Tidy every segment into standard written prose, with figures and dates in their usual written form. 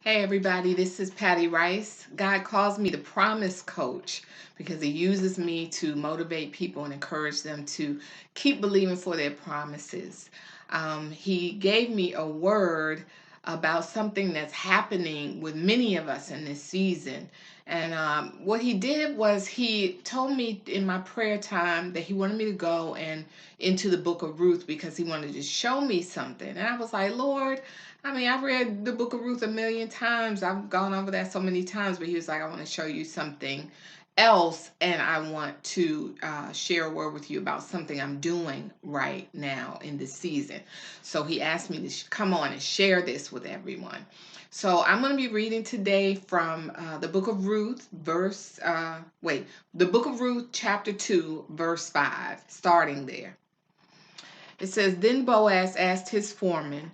Hey everybody, this is Patty Rice. God calls me the promise coach because he uses me to motivate people and encourage them to keep believing for their promises. He gave me a word about something that's happening with many of us in this season. And what he did was he told me in my prayer time that he wanted me to go and into the book of Ruth because he wanted to show me something. And I was like, Lord, I've read the book of Ruth a million times. I've gone over that so many times, but he was like, I want to show you something else, and I want to share a word with you about something I'm doing right now in this season. So he asked me to come on and share this with everyone. So I'm going to be reading today from the book of Ruth, the book of Ruth, chapter 2, verse 5, starting there. It says, Then Boaz asked his foreman,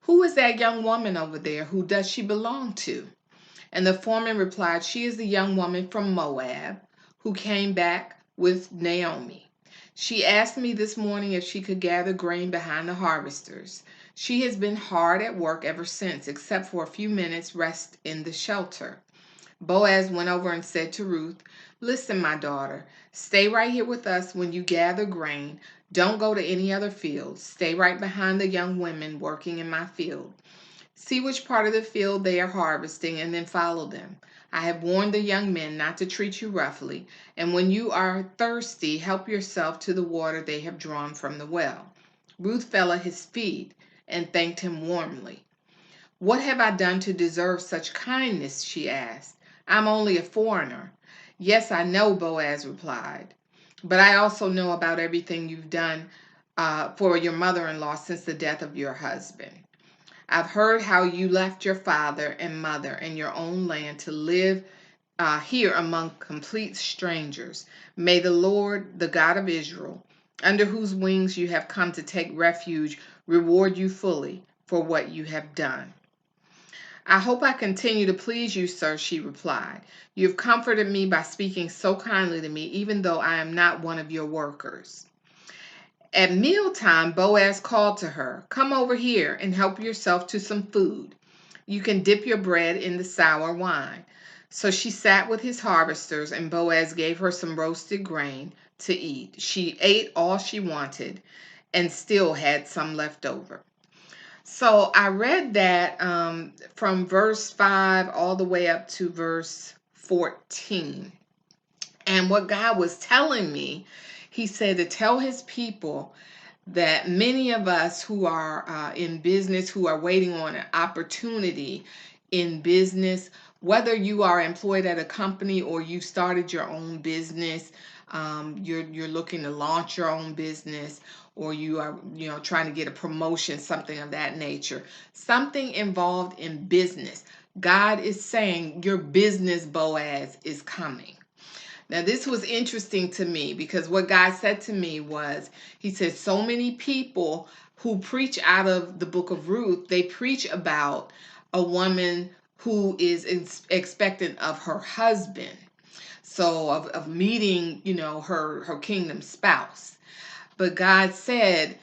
Who is that young woman over there? Who does she belong to? And the foreman replied, She is the young woman from Moab who came back with Naomi. She asked me this morning if she could gather grain behind the harvesters. She has been hard at work ever since, except for a few minutes rest in the shelter. Boaz went over and said to Ruth, Listen, my daughter, stay right here with us when you gather grain. Don't go to any other fields. Stay right behind the young women working in my field. See which part of the field they are harvesting and then follow them. I have warned the young men not to treat you roughly, and when you are thirsty, help yourself to the water they have drawn from the well. Ruth fell at his feet and thanked him warmly. What have I done to deserve such kindness? She asked. I'm only a foreigner. Yes, I know, Boaz replied. But I also know about everything you've done for your mother-in-law since the death of your husband. I've heard how you left your father and mother and your own land to live here among complete strangers. May the Lord, the God of Israel, under whose wings you have come to take refuge, reward you fully for what you have done. I hope I continue to please you, sir, she replied. You have comforted me by speaking so kindly to me, even though I am not one of your workers. At mealtime, Boaz called to her, Come over here and help yourself to some food. You can dip your bread in the sour wine. So she sat with his harvesters, and Boaz gave her some roasted grain to eat. She ate all she wanted and still had some left over. So I read that from verse 5 all the way up to verse 14. And what God was telling me, he said to tell his people that many of us who are in business, who are waiting on an opportunity in business, whether you are employed at a company or you started your own business, you're looking to launch your own business, or you are trying to get a promotion, something of that nature, something involved in business. God is saying your business, Boaz, is coming. Now, this was interesting to me because what God said to me was, he said, so many people who preach out of the book of Ruth, they preach about a woman who is expectant of her husband. So of meeting, her kingdom spouse. But God said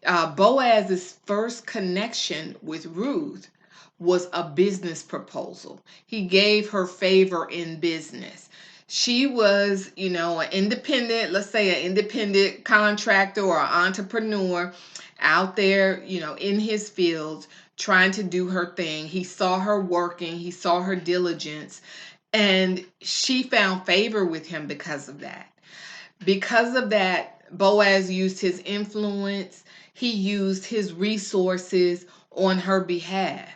Boaz's first connection with Ruth was a business proposal. He gave her favor in business. She was, an independent, let's say an independent contractor or entrepreneur out there, in his fields trying to do her thing. He saw her working, he saw her diligence, and she found favor with him because of that. Because of that, Boaz used his influence, he used his resources on her behalf.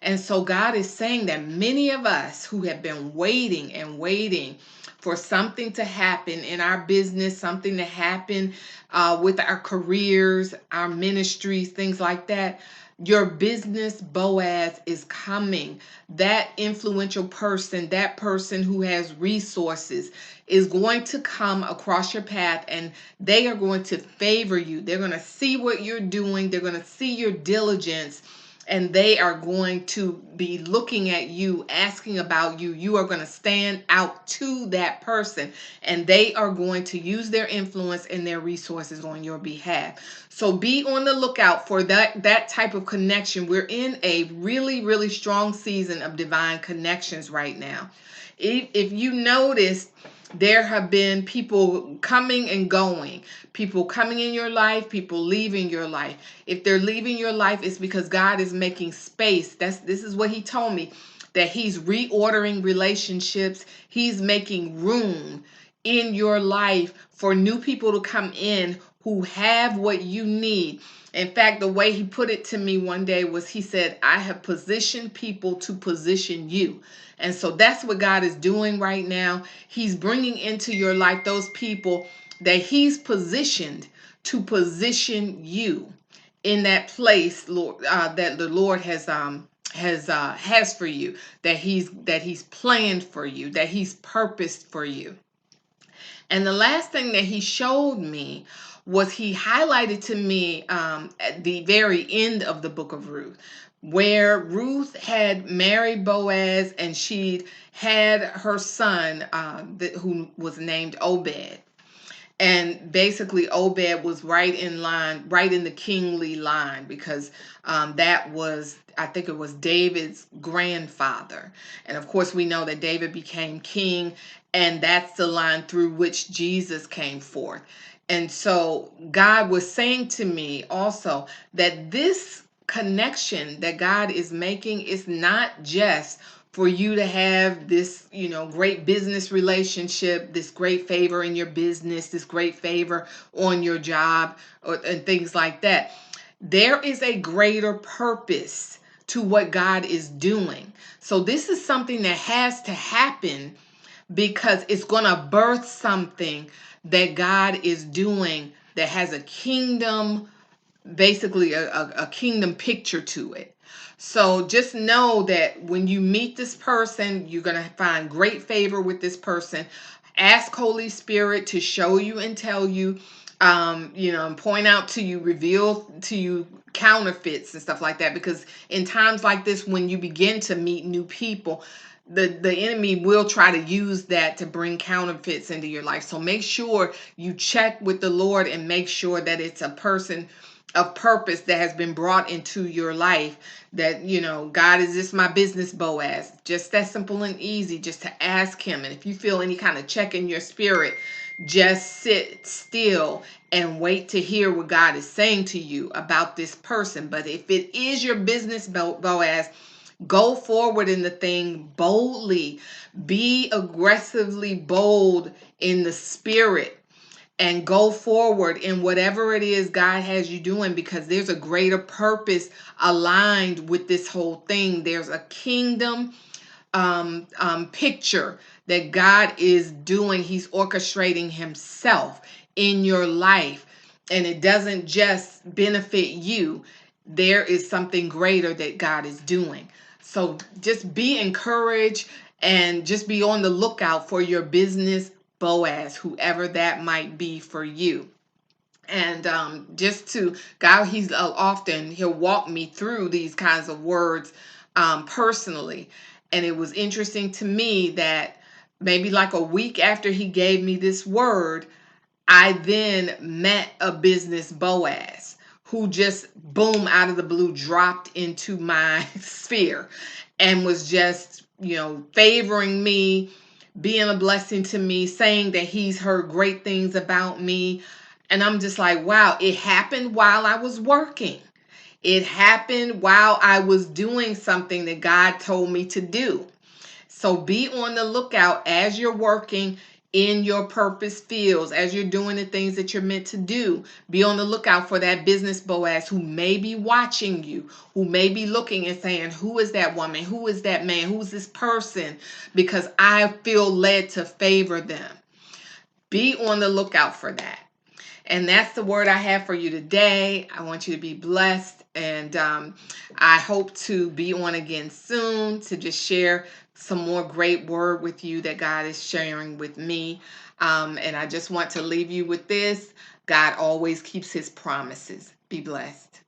And so God is saying that many of us who have been waiting and waiting for something to happen in our business, something to happen with our careers, our ministries, things like that, your business, Boaz, is coming. That influential person, that person who has resources, is going to come across your path, and they are going to favor you. They're going to see what you're doing. They're going to see your diligence, and they are going to be looking at you, asking about you. You are going to stand out to that person, and they are going to use their influence and their resources on your behalf. So be on the lookout for that type of connection. We're in a really, really strong season of divine connections right now. If you notice, there have been people coming and going, people coming in your life, people leaving your life. If they're leaving your life, it's because God is making space. This is what he told me, that he's reordering relationships. He's making room in your life for new people to come in who have what you need. In fact, the way he put it to me one day was, he said, I have positioned people to position you. And so that's what God is doing right now. He's bringing into your life those people that he's positioned to position you in that place, Lord, that the Lord has for you, that he's planned for you, that he's purposed for you. And the last thing that he showed me was, he highlighted to me at the very end of the book of Ruth, where Ruth had married Boaz, and she'd had her son who was named Obed. And basically, Obed was right in line, right in the kingly line, because that was, I think it was David's grandfather. And of course, we know that David became king, and that's the line through which Jesus came forth. And so God was saying to me also that this connection that God is making is not just for you to have this, great business relationship, this great favor in your business, this great favor on your job, and things like that. There is a greater purpose to what God is doing. So this is something that has to happen, because it's going to birth something that God is doing that has a kingdom, basically a kingdom picture to it. So just know that when you meet this person, you're going to find great favor with this person. Ask Holy Spirit to show you and tell you, and point out to you, reveal to you counterfeits and stuff like that. Because in times like this, when you begin to meet new people, the enemy will try to use that to bring counterfeits into your life. So make sure you check with the Lord and make sure that it's a person of purpose that has been brought into your life, that God, is this my business Boaz? Just that simple and easy, just to ask him. And if you feel any kind of check in your spirit, just sit still and wait to hear what God is saying to you about this person. But if it is your business Boaz, go forward in the thing boldly. Be aggressively bold in the spirit, and go forward in whatever it is God has you doing, because there's a greater purpose aligned with this whole thing. There's a kingdom picture that God is doing. He's orchestrating himself in your life, and it doesn't just benefit you. There is something greater that God is doing. So just be encouraged, and just be on the lookout for your business Boaz, whoever that might be for you. And just to God, he'll walk me through these kinds of words personally. And it was interesting to me that maybe like a week after he gave me this word, I then met a business Boaz who just boom, out of the blue, dropped into my sphere, and was just, favoring me, being a blessing to me, saying that he's heard great things about me. And I'm just like, wow, it happened while I was working. It happened while I was doing something that God told me to do. So be on the lookout as you're working in your purpose fields, as you're doing the things that you're meant to do. Be on the lookout for that business Boaz who may be watching you, who may be looking and saying, who is that woman? Who is that man? Who is this person? Because I feel led to favor them. Be on the lookout for that. And that's the word I have for you today. I want you to be blessed. And I hope to be on again soon to just share some more great word with you that God is sharing with me. And I just want to leave you with this. God always keeps his promises. Be blessed.